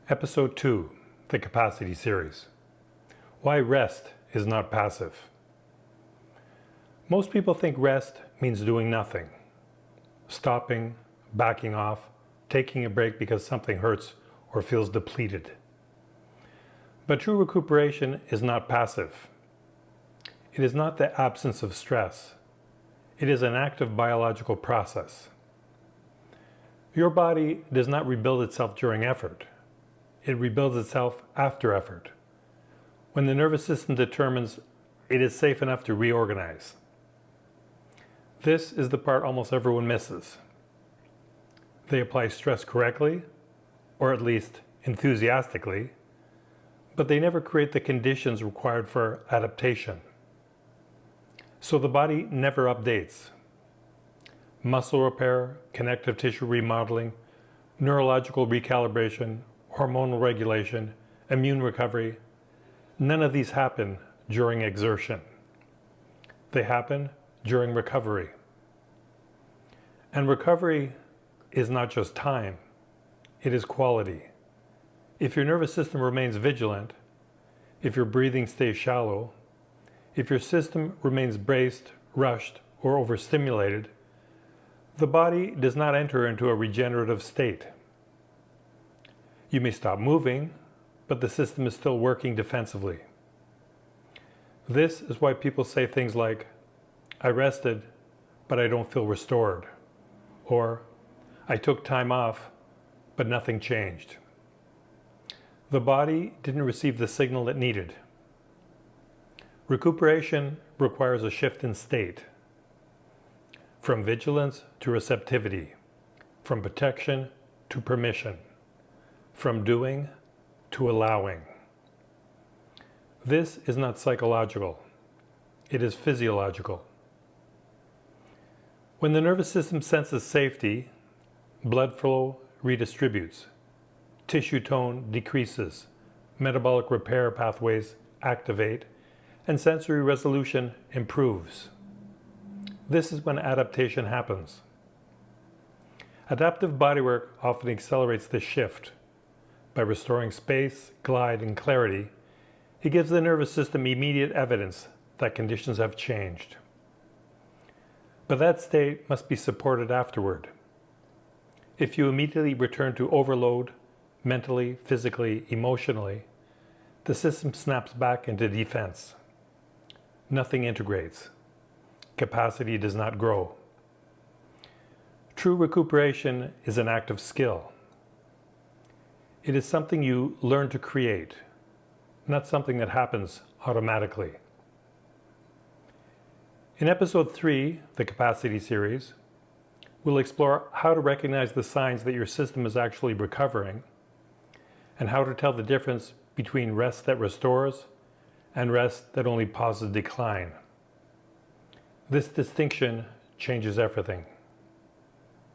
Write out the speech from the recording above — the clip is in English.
Episode 2, the Capacity Series. Why rest is not passive. Most people think rest means doing nothing. Stopping, backing off, taking a break because something hurts or feels depleted. But true recuperation is not passive. It is not the absence of stress. It is an active biological process. Your body does not rebuild itself during effort. It rebuilds itself after effort, when the nervous system determines it is safe enough to reorganize. This is the part almost everyone misses. They apply stress correctly, or at least enthusiastically, but they never create the conditions required for adaptation. So the body never updates. Muscle repair, connective tissue remodeling, neurological recalibration, hormonal regulation, immune recovery, none of these happen during exertion. They happen during recovery. And recovery is not just time, it is quality. If your nervous system remains vigilant, if your breathing stays shallow, if your system remains braced, rushed, or overstimulated, the body does not enter into a regenerative state. You may stop moving, but the system is still working defensively. This is why people say things like, I rested, but I don't feel restored. Or, I took time off, but nothing changed. The body didn't receive the signal it needed. Recuperation requires a shift in state. From vigilance to receptivity. From protection to permission. From doing to allowing. This is not psychological. It is physiological. When the nervous system senses safety, blood flow redistributes, tissue tone decreases, metabolic repair pathways activate, and sensory resolution improves. This is when adaptation happens. Adaptive bodywork often accelerates this shift. By restoring space, glide, and clarity, it gives the nervous system immediate evidence that conditions have changed. But that state must be supported afterward. If you immediately return to overload, mentally, physically, emotionally, the system snaps back into defense. Nothing integrates. Capacity does not grow. True recuperation is an act of skill. It is something you learn to create, not something that happens automatically. In episode 3, the Capacity Series, we'll explore how to recognize the signs that your system is actually recovering and how to tell the difference between rest that restores and rest that only pauses decline. This distinction changes everything.